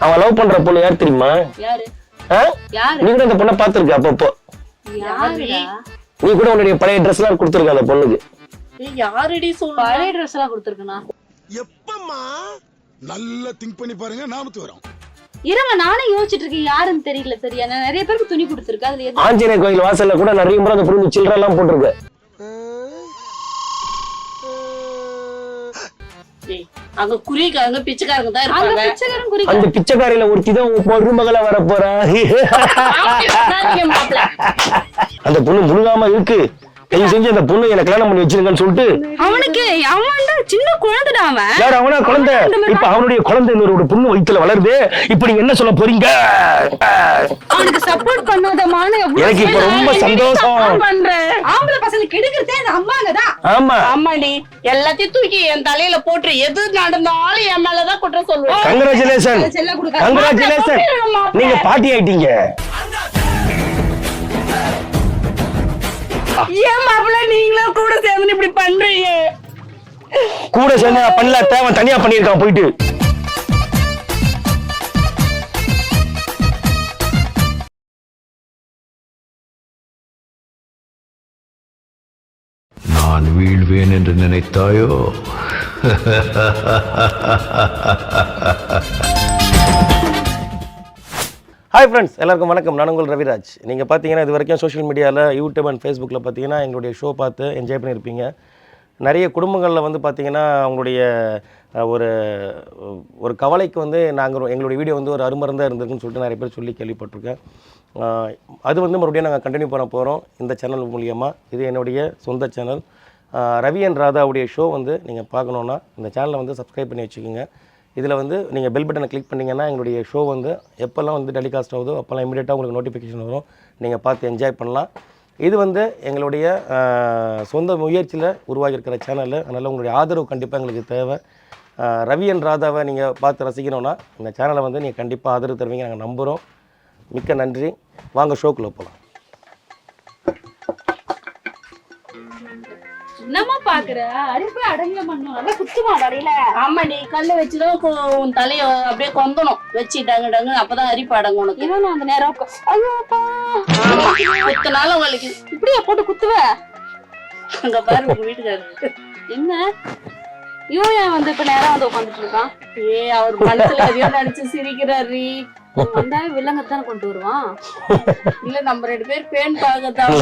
அவன் லவ் பண்ற பொண்ணு யார் தெரியுமா? யாரு? நீ கூட அந்த பொண்ணை பாத்துருக்க அப்பப்போ. நீ கூட உன்னுடைய பழைய ட்ரெஸ் எல்லாம் கொடுத்துருக்க அந்த பொண்ணுக்கு. யாரடி சொல்ற? பழைய ட்ரெஸ் எல்லாம் கொடுத்துருக்கனா? எப்பம்மா? நல்லா திங்க் பண்ணி பாருங்க, நாமத்து வரோம். இருமா, நானே யோசிச்சுட்டு இருக்கேன் யாருன்னு தெரியல. சரியா, நான் நிறைய பேருக்கு துணி கொடுத்துருக்கேன். அதுல ஆஞ்சநேயர் கோயில் வாசல்ல கூட நிறைய முறை அந்த பொண்ணு சில்லறை எல்லாம் போட்டிருக்கு. அங்க குறிக்காரங்க பிச்சைக்காரங்க தான் இருப்பாங்க. அந்த பிச்சைக்காரில ஒருத்தி தான் மருமகளா வர போறா. அந்த பொண்ணு முழுகாம இருக்கு. தயவு செஞ்சு அந்த பொண்ணு எனக்கு கல்யாணம் பண்ணி வச்சிருங்கன்னு சொல்லிட்டு அவனுக்கு அவன் சின்ன குழந்தைடா. அவன் யார்? அவனா குழந்தை. இப்ப அவனுடைய குழந்தை இன்னொரு பொண்ணு வயித்துல வளருது. இப்ப நீங்க என்ன சொல்ல போறீங்க? அவனுக்கு சப்போர்ட் பண்ணாதமான எனக்கு இப்ப ரொம்ப சந்தோஷம் பண்றேன். ஆம்பளை பசங்க கெடுக்கிறதே அந்த அம்மாங்கதான். ஆமா அம்மாடி எல்லாத்தையும் தூக்கி என் தலையில போட்டு எது நடந்தாலும் என் மேலதான் குற்றம் சொல்லுவேன். Congratulation, congratulation. நீங்க பாட்டி ஆயிட்டீங்க. ஏன் மாப்பிள்ள நீங்களும் கூட சேர்ந்து இப்படி பண்றீங்க? கூட சேர்ந்து பண்ணல, தேவன் தனியா பண்ணிருக்கான் போயிட்டு. நான் வீழ்வேன் என்று நினைத்தாயோ? ஹாய் ஃப்ரெண்ட்ஸ், எல்லாருக்கும் வணக்கம். நான் உங்கள் ரவிராஜ். நீங்கள் பார்த்தீங்கன்னா இது வரைக்கும் சோஷியல் மீடியாவில் யூடியூப் அண்ட் ஃபேஸ்புக்கில் பார்த்தீங்கன்னா எங்களுடைய ஷோ பார்த்து என்ஜாய் பண்ணியிருப்பீங்க. நிறைய குடும்பங்களில் வந்து பார்த்தீங்கன்னா அவங்களுடைய ஒரு கவலைக்கு வந்து எங்களுடைய வீடியோ வந்து ஒரு அருமருந்தாக இருந்திருக்குன்னு சொல்லிட்டு நிறைய பேர் சொல்லி கேள்விப்பட்டிருக்கேன். அது வந்து மறுபடியும் நாங்கள் கண்டினியூ பண்ண போகிறோம் இந்த சேனல் மூலியமாக. இது என்னுடைய சொந்த சேனல். ரவி அண்ட் ராதாவுடைய ஷோ வந்து நீங்கள் பார்க்கணுன்னா இந்த சேனலை வந்து சப்ஸ்கிரைப் பண்ணி வச்சுக்கோங்க. இதில் வந்து நீங்கள் பெல் பட்டனை கிளிக் பண்ணிங்கன்னா எங்களுடைய ஷோ வந்து எப்போல்லாம் வந்து டெலிகாஸ்ட் ஆகுதோ அப்போல்லாம் இமீடியட்டாக உங்களுக்கு நோட்டிஃபிகேஷன் வரும். நீங்கள் பார்த்து என்ஜாய் பண்ணலாம். இது வந்து எங்களுடைய சொந்த முயற்சியில் உருவாகியிருக்கிற சேனல். அதனால் உங்களுடைய ஆதரவு கண்டிப்பாக எங்களுக்கு தேவை. ரவி அண்ட் ராதாவை நீங்கள் பார்த்து ரசிக்கணும்னா இந்த சேனலை வந்து நீங்கள் கண்டிப்பாக ஆதரவு தருவீங்க, நாங்கள் நம்புகிறோம். மிக்க நன்றி. வாங்க ஷோக்குள்ளே போகலாம். என்னமா பாக்குற? அடிப்பே அடங்க பண்ணும். நல்லா குத்துமா தலையில. ஆமா, நீ கல்லு வச்சுதான் உன் தலைய அப்படியே கொந்தணும் வச்சுட்டாங்க. அப்பதான் அரிப்பு அடங்கும் உனக்கு. இவன் அந்த நேரம் ஐயோப்பா குத்துனால உங்களுக்கு இப்படியா போட்டு குத்துவ? அங்க பாரு உங்க வீட்டுக்காரரு என்ன இவன் வந்து இப்ப நேரம் வந்து உட்காந்துட்டு இருக்கான். அவர் மனசுல எதையோ நினைச்சு சிரிக்கிறாரு. வந்தாவே வில்லங்கத்தானே கொண்டு வருவான். இல்ல நம்ம ரெண்டு பேர் பேன் பார்க்கத்தான்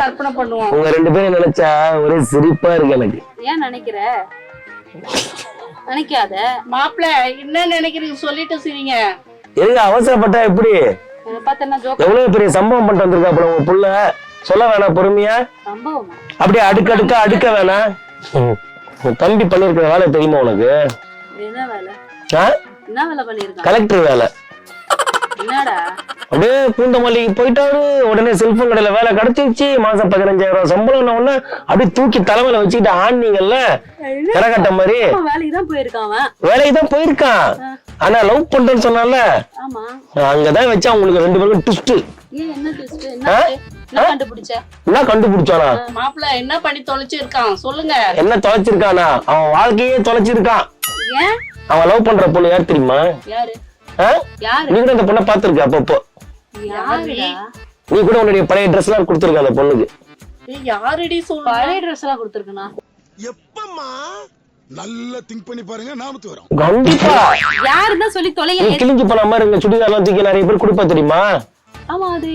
கற்பனை பண்ணுவோம். உங்க ரெண்டு பேரும் நினைச்சா ஒரே சிரிப்பா இருக்கு எனக்கு. ஏன் நினைக்கிற? நினைக்காத மாப்பிள்ள. என்ன நினைக்கிறீங்க சொல்லிட்டு சிரிங்க. எதுக்கு அவசரப்பட்டா எப்படி? எவ்வளவு பெரிய சம்பவம் பண்ணிட்டு வந்திருக்கா அப்புறம் உங்க புள்ள. சொல்ல வேணாம் பொறுமையா? சம்பவம் அப்படியே அடுக்க வேணாம். தம்பி பண்ணிருக்கிற வேலை தெரியுமா உனக்கு? என்ன வேலை? என்ன வேலை பண்ணிருக்கான்? கலெக்டர் வேலை. என்னடா அப்படியே பூந்தமல்லிக்கு போயிட்டாரு. உடனே செல்போன் கடையில வேலை கிடைச்சிருச்சு. மாசம் 15,000 சம்பளம். ஒண்ணு அப்படியே தூக்கி தலைமையில வச்சுக்கிட்டு ஆனீங்கல்ல கரகட்ட மாதிரி. வேலைக்கு தான் போயிருக்கான். வேலைக்கு தான் போயிருக்கான். ஆனா லவ் பண்றேன்னு சொன்னால அங்கதான் வச்சா உங்களுக்கு ரெண்டு பேருக்கும் ட்விஸ்ட். என்ன ட்விஸ்ட்? என்ன கண்டுபிடிச்சானா? மாப்பிள்ள என்ன பண்ணி தொலைச்சிருக்கான் சொல்லுங்க. என்ன தொலைச்சிருக்கானா? அவன் வாழ்க்கையே தொலைச்சிருக்கான். ஏன்? அவன் லவ் பண்ற பொண்ணு யார் தெரியுமா? யாரு? நீ கூட அந்த பொண்ணை பாத்துருக்க அப்பப்போ. நீ கூட உன்னுடைய பழைய ட்ரெஸ் எல்லாம் கொடுத்துருக்க அந்த பொண்ணுக்கு. யாரடி சொல்ற? பழைய ட்ரெஸ் எல்லாம் கொடுத்துருக்கனா? எப்பம்மா? நல்லா திங்க் பண்ணி பாருங்க, நாமத்து வரோம். கண்டிப்பா. யாருன்னா சொல்லி தொலைங்க. கிழிஞ்சு போன மாதிரி இருக்க சுடிதார் எல்லாம் தூக்கி நிறைய பேர் கொடுப்பா தெரியுமா? ஆமா, அது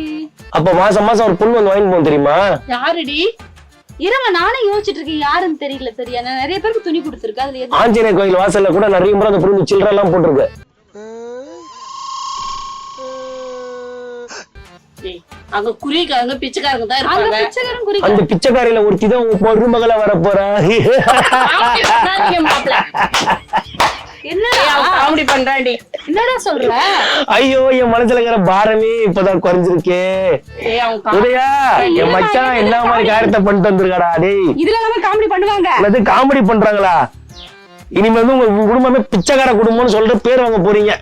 அப்ப மாசம் மாசம் ஒரு பொண்ணு வந்து வாங்கி போகும் தெரியுமா? யாருடி? இருமா, நானே யோசிச்சுட்டு இருக்கேன் யாருன்னு தெரியல. சரியா, நான் நிறைய பேருக்கு துணி கொடுத்துருக்கேன். அதுல ஆஞ்சநேயர் கோயில் வாசல்ல கூட நிறைய முறை அந்த பொண்ணு சில்லறை எல்லாம் போட்டிருக்கு. அங்க குறிக்காரங்க பிச்சைக்காரங்க தான் இருப்பாங்க. அந்த பிச்சைக்காரில ஒருத்தி தான் மருமகளா வர போறா. காமெடி பண்றாண்டி. என்னடா சொல்ற? ஐயோ, என் மனசுல இருக்கிற பாரமே இப்பதான் குறைஞ்சிருக்கே. உதயா, என் மச்சான் என்ன மாதிரி காரியத்தை பண்ணிட்டு வந்திருக்காடா. டேய், இதுல நம்ம காமெடி பண்ணுவாங்க. அது காமெடி பண்றாங்களா? இனிமே வந்து உங்க குடும்பமே பிச்சைக்கார குடும்பம்னு சொல்லிட்டு பேர் வாங்க போறீங்க.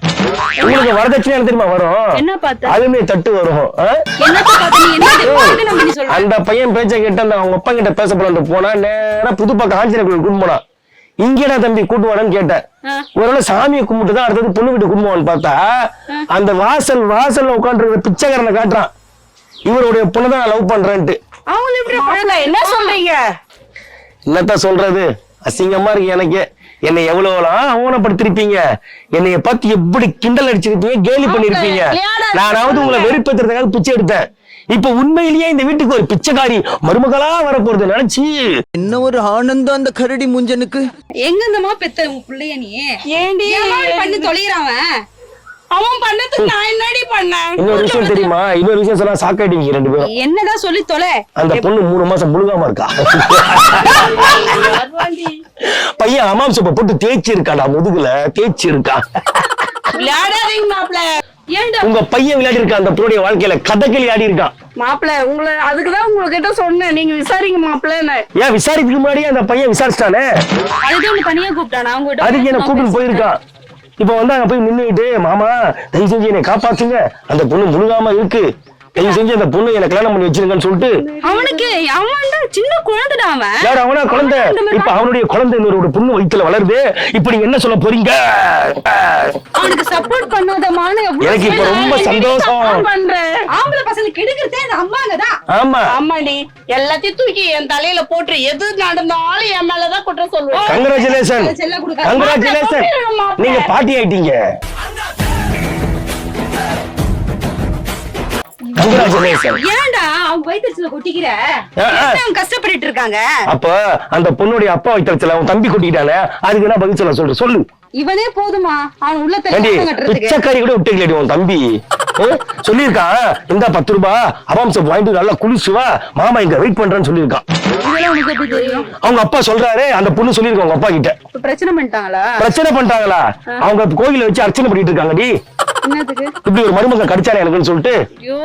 உங்களுக்கு வரதட்சணை என்ன தெரியுமா வரும்? என்ன பார்த்த? அதுமே தட்டு வரும். அந்த பையன் பேச்ச கேட்டு அந்த அவங்க அப்பா கிட்ட பேச போலான்னு போனா நேரா புதுப்பாக்க ஆஞ்சநேயர் கோயில் கூட்டு போனா. இங்கடா தம்பி கூட்டுவானு கேட்டேன். ஒருவேளை சாமியை கும்பிட்டு தான் அடுத்தது பொண்ணு வீட்டு குடும்பம்னு பார்த்தா அந்த வாசல்ல உட்காந்துருக்க பிச்சைக்காரனை காட்டுறான். இவருடைய பொண்ணு தான் லவ் பண்றேன்ட்டு. என்ன சொல்றீங்க? என்னத்தான் சொல்றது, அசிங்கமா இருக்கு எனக்கு. என்னை எவ்வளவுலாம் அவமானப்படுத்திருப்பீங்க, என்னைய பார்த்து எப்படி கிண்டல் அடிச்சிருப்பீங்க, கேலி பண்ணிருப்பீங்க. நானாவது உங்களை வெறுப்பேத்துறதுக்காக பிச்சை எடுத்தேன். இப்ப உண்மையிலேயே இந்த வீட்டுக்கு ஒரு பிச்சைக்காரி மருமகளா வரப்போறது நினைச்சு என்ன ஒரு ஆனந்தம் அந்த கரடி முஞ்சனுக்கு. எங்க இந்தமா பெத்த உன் பிள்ளைய நீ ஏண்டி பண்ணி தொலைறான் அவன் பண்ணதுக்கு நான் என்னடி பண்ணேன்? இன்னொரு விஷயம் தெரியுமா, இன்னொரு விஷயம் சொன்னா சாக்காயிட்டீங்க ரெண்டு பேரும். என்னதான் சொல்லி தொலை. அந்த பொண்ணு 3 மாசம் முழுகாம இருக்கா. பையன் அமாம் சோப்பை போட்டு தேய்ச்சி இருக்காடா, முதுகுல தேய்ச்சி இருக்கான். விளையாடாதீங்க மாப்பிள்ள. உங்க பையன் விளையாடி இருக்கான், அந்த பொண்ணுடைய வாழ்க்கையில கதகளி ஆடி இருக்கான். மாப்பிள்ள உங்களை அதுக்குதான் உங்ககிட்ட சொன்னேன், நீங்க விசாரிங்க மாப்பிள்ள. ஏன் விசாரிக்கிறதுக்கு முன்னாடியே அந்த பையன் விசாரிச்சிட்டானே, அதுக்கு தனியா கூப்பிட்டானா? அவங்க அதுக்கு என்ன கூப்பிட்டு போயிருக்கான். இப்ப வந்து அங்க போய் நின்னுட்டு, மாமா தயவு செஞ்சு என்னை காப்பாத்துங்க, அந்த பொண்ணு முழுகாம இருக்கு, தயவு செஞ்சு அந்த பொண்ணு என்ன கல்யாணம் பண்ணி வச்சிருங்கன்னு சொல்லிட்டு. அவனுக்கு அவன் சின்ன குழந்தைடா அவன். யாரு அவனா குழந்தை? இப்ப அவனுடைய குழந்தை இன்னொரு பொண்ணு வயித்துல வளருது. இப்ப நீங்க என்ன சொல்ல போறீங்க? அவனுக்கு சப்போர்ட் பண்ணாதமான எனக்கு இப்ப ரொம்ப சந்தோஷம். ஆம்பளை பசங்க கெடுக்கிறதே அந்த அம்மாங்கதான். ஆமா ஆமாடி, எல்லாத்தையும் தூக்கி என் தலையில போட்டு எது நடந்தாலும் என் மேலதான் குற்றம் சொல்லுவேன். கங்க்ராச்சுலேஷன், செல்ல கொடுக்காத. கங்க்ராச்சுலேஷன், நீங்க பாட்டி ஆயிட்டீங்க. ஏன்டா அவங்க வயிற்றுல கொட்டிக்கிற? அவங்க கஷ்டப்பட்டு இருக்காங்க. அப்ப அந்த பொண்ணுடைய அப்பா வயிற்றுல அவன் தம்பி கொட்டிக்கிட்டானே, அதுக்கு என்ன பதில் சொல்ல சொல்லு. இவனே போதுமா அவன் உள்ள கட்டுறதுக்கு? பிச்சைக்காரி கூட விட்டுக்கலடி உன் தம்பி. சொல்லியிருக்கான், இந்த 10 ரூபாய் அவாம்சம் வாங்கிட்டு நல்லா குளிச்சு வா, மாமா இங்க வெயிட் பண்றேன்னு சொல்லியிருக்கான். அவங்க அப்பா சொல்றாரு, அந்த பொண்ணு சொல்லியிருக்காங்க அவங்க அப்பா கிட்ட. பிரச்சனை பண்ணிட்டாங்களா? பிரச்சனை பண்ணிட்டாங்களா? அவங்க கோயில வச்சு அர்ச்சனை பண்ணிட்டு இருக்காங்கடி. என்னதுக்கு இப்படி ஒரு மருமகன் கடிச்சானே எனக்குன்னு சொல்லிட்டு. ஐயோ,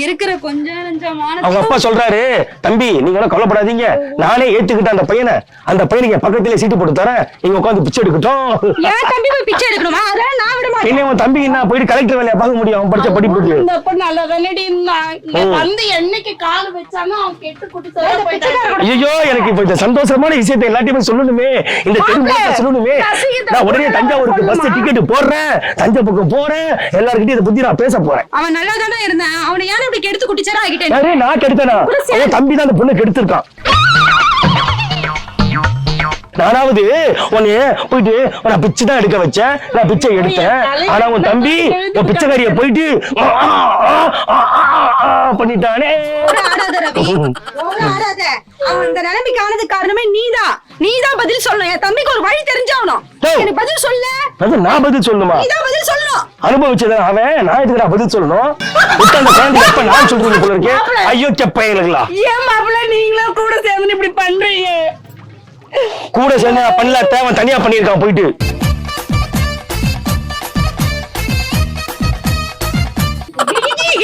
இருக்கிற கொஞ்சம் நெஞ்சமான அவங்க அப்பா சொல்றாரு, தம்பி நீங்க எல்லாம் கவலைப்படாதீங்க, நானே ஏத்துக்கிட்டேன் அந்த பையனை, அந்த பையனுக்கு என் பக்கத்திலே சீட்டு போட்டு தரேன், நீங்க உட்காந்து பிச்சை எடுக்கட்டும். ஏன் தம்பி போய் பிச்சை எடுக்கணுமா? அதெல்லாம் நான் விட மாட்டேன். என்ன உன் தம்பி என்ன போயிட்டு கலெக்டர் வேலையை பார்க்க முடியும், அவன் படிச்ச படிப்புக்கு. இந்த பொண்ணு நல்ல தானடி இருந்தான், இங்க வந்து என்னைக்கு கால் வச்சானோ அவன் கெட்டு குட்டி போயிட்டான். ஐயோ, எனக்கு இப்ப இந்த சந்தோஷமான விஷயத்தை எல்லாத்தையுமே சொல்லணுமே, இந்த தெருமுறை சொல்லணுமே. நான் உடனே தஞ்சாவூருக்கு பஸ் டிக்கெட் போடுறேன், தஞ்சை பக்கம் போறேன், எல்லார்கிட்டயும் இதை பத்தி நான் பேச போறேன். அவன் நல்லா தானே இருந்தான், அவனை யாரும் இப்படி கெடுத்து குட்டிச்சாரா ஆகிட்டேன்? நான் கெடுத்தனா? அவன் தம்பி தான் அந்த பொண்ணு கெடுத்திருக்கான். நானாவது உன்னைய போயிட்டு நான் பிச்சை தான் எடுக்க வச்சேன், நான் பிச்சை எடுத்தேன். ஆனா உன் தம்பி உன் பிச்சைக்காரிய போயிட்டு பண்ணிட்டானே. அவன் இந்த நிலைமைக்கு ஆனது காரணமே நீதான் பதில் சொல்லணும். என் தம்பிக்கு ஒரு வழி தெரிஞ்சாவணும். எனக்கு பதில் சொல்ல. அது நான் பதில் சொல்லணுமா? நீதான் பதில் சொல்லணும். அனுபவிச்சதான் அவன், நான் இதுக்கு நான் பதில் சொல்லணும். அந்த குழந்தை எப்ப நான் சொல்றீங்க போல இருக்கேன். ஐயோ செப்பையலுங்களா, ஏன் மாப்பிள்ள நீங்களும் கூட சேர்ந்து இப்படி பண்றீங்க? கூட சேர்ந்து பண்ணல, தேவன் தனியா பண்ணிருக்கான் போயிட்டு.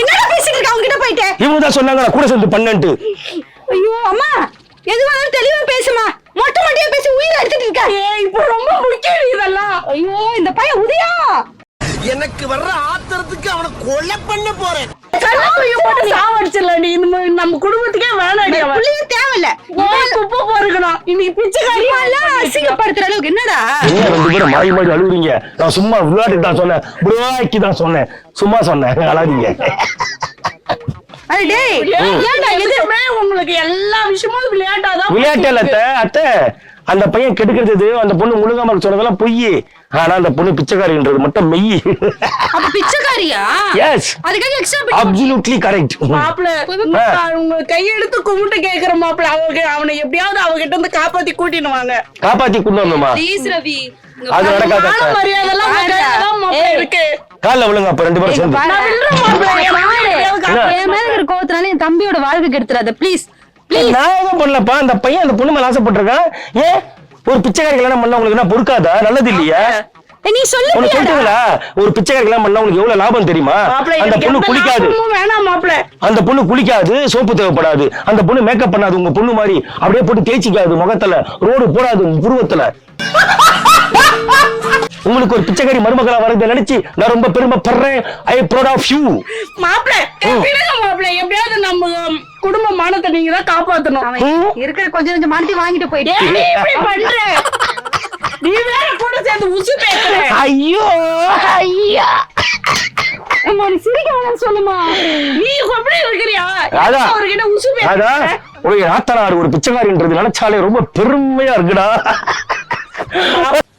என்னடா பேசிட்டு இருக்க அவங்க கிட்ட போயிட்டு? இவங்க தான் சொன்னாங்க நான் கூட சேர்ந்து பண்ணேன்ட்டு. ஐயோ அம்மா, எதுவானாலும் தெளிவா பேசுமா. மொட்டை மொட்டையா பேசி உயிரை எடுத்துட்டு இருக்க. இப்ப ரொம்ப முக்கியம் இதெல்லாம். ஐயோ இந்த பையன் உதயா, எனக்கு வர்ற ஆத்திரத்துக்கு அவனை கொலை பண்ண போறேன். சாவடிச்சிடலாடி, நம்ம குடும்பத்துக்கே வேணாடி. புள்ளியும் தேவையில்ல. குப்பை பொறுக்கணும், இன்னைக்கு பிச்சைக்காரியெல்லாம் அசிங்கப்படுத்துற அளவுக்கு என்னடா? என்ன 2 பேரும் மாறி மாறி அழுகுறீங்க? நான் சும்மா விளையாட்டுக்கு தான் சொன்னேன், புரோக்கி தான் சொன்னேன், சும்மா சொன்னேன், அழாதீங்க. உங்களுக்கு எல்லா விஷயமும் விளையாட்டாதான். விளையாட்டு இல்ல அத்தை, அந்த பையன் கெடுக்கிறது, அந்த பொண்ணு முழுகாம சொன்னதெல்லாம் பொய். ஆனா அந்த பொண்ணு பிச்சைக்காரின்றது மட்டும் மெய். அப்ப பிச்சைக்காரியா? எஸ், அதுக்காக எக்ஸ்ட்ரா அப்சல்யூட்லி கரெக்ட். மாப்பிள்ள உங்க கையெடுத்து கும்பிட்டு கேக்குற மாப்பிள்ள, அவனை எப்படியாவது அவகிட்ட இருந்து காப்பாத்தி கூட்டிட்டு வாங்க. காப்பாத்தி கொண்டு வரணுமா? ப்ளீஸ் ரவி, அது நடக்காத. மரியாதை இருக்கு. காலைல விழுங்க அப்ப 2 பேரும் சேர்ந்து. என் மேல இருக்கிற கோவத்தினால என் தம்பியோட வாழ்க்கை கெடுத்துறாத ப்ளீஸ். நான் எதுவும் பண்ணலப்பா, அந்த பையன் அந்த பொண்ணு மேல ஆசைப்பட்டிருக்கான். ஏன் ஒரு பிச்சைக்காரி கல்யாணம் பண்ணா உங்களுக்கு என்ன பொறுக்காதா? நல்லது இல்லையா? நீ சொல்லுங்களா, ஒரு பிச்சைக்காரி கல்யாணம் பண்ணா உங்களுக்கு எவ்வளவு லாபம் தெரியுமா? அந்த பொண்ணு குளிக்காது, வேணாம் மாப்பிள்ள, அந்த பொண்ணு குளிக்காது, சோப்பு தேவைப்படாது, அந்த பொண்ணு மேக்கப் பண்ணாது, உங்க பொண்ணு மாதிரி அப்படியே போட்டு தேய்ச்சிக்காது முகத்துல, ரோடு போடாது புருவத்துல. உங்களுக்கு ஒரு பிச்சைக்காரி மருமகளா வரதை நினைச்சு நான் ரொம்ப பெருமைப்படுறேன். I proud of you. மாப்பிள்ள எப்படியாவது நம்ம குடும்ப மானத்தை நீங்க தான் காப்பாத்தணும். இருக்கிற கொஞ்சம் மானத்தை வாங்கிட்டு போயிட்டு பண்ற நீ வேற கூட சேர்ந்து உசு பேசுற. ஐயோ ஐயா அம்மா நீ சிரிக்க வேணாம்னு சொல்லுமா. நீ எப்படி இருக்கிறியா? அதான். அவர்கிட்ட உசு அதான் பேசுற. உடைய ஆத்தனார் ஒரு பிச்சைக்காரின்றது நினைச்சாலே ரொம்ப பெருமையா இருக்குடா.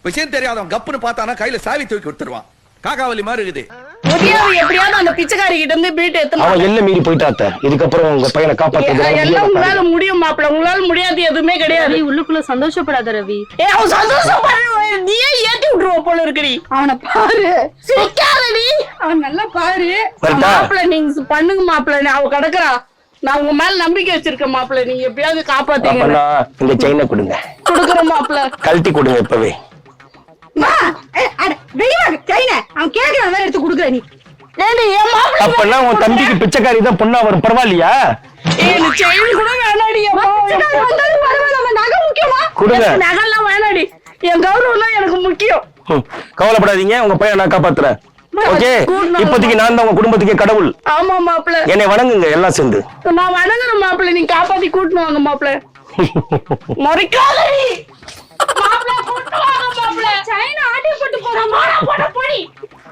விஷயம் தெரியாதவன் கப்புன்னு பார்த்தானா கையில சாவி தூக்கி கொடுத்துருவான். காக்காவலி மாதிரி இருக்குது. முதியாவை எப்படியாவது அந்த பிச்சைக்காரி கிட்ட இருந்து வீட்டு அவன் எத்தனை எல்லை மீறி போயிட்டாத்த. இதுக்கப்புறம் உங்க பையனை எல்லாம் உங்களால காப்பாற்ற முடியும் மாப்பிள்ள. உங்களால முடியாது எதுவுமே கிடையாது. உள்ளுக்குள்ள சந்தோஷப்படாத ரவி. அவன் சந்தோஷப்படுற நீயே ஏத்தி விட்டுருவ போல இருக்கிறீ. அவனை பாரு, சிரிக்காதடி. அவன் நல்லா பாரு. மாப்பிள்ள நீங்க பண்ணுங்க மாப்பிள்ள. அவ கிடக்குறா. நான் உங்க மேல நம்பிக்கை வச்சிருக்கேன் மாப்பிள்ள. நீங்க எப்படியாவது காப்பாத்தீங்க. இந்த செயினை கொடுங்க. கொடுக்குற மாப்பிள்ள. கழட்டி கொடுங்க இப்பவே. அவன் கேட்கிற மாதிரி எடுத்து கொடுக்குற நீ. ஏண்டி என் மாப்பிள்ள அப்பன்னா உன் தம்பிக்கு பிச்சைக்காரி தான் பொண்ணா வரும், பரவாயில்லையா? எனக்கு செயின் கூட வேணாடி. வந்தாலும் பரவாயில்ல, அவன் நகை முக்கியமா? கொடுங்க. நகல்லாம் வேணாடி. என் கௌரவம் தான் எனக்கு முக்கியம். கவலைப்படாதீங்க, உங்க பையன் நான் காப்பாத்துறேன். ஓகே, இப்போதைக்கு நான் தான் உங்க குடும்பத்துக்கே கடவுள். ஆமா மாப்பிள்ள. என்னை வணங்குங்க எல்லாம் சேர்ந்து. நான் வணங்குறேன் மாப்பிள்ள. நீங்க காப்பாத்தி கூட்டினு வாங்க மாப்பிள்ள. முறைக்காதடி. மாப்பிள்ள கூட்டினு வாங்க மாப்பிள்ள. சைனா ஆட்டி போட்டு போறான். போட போடி.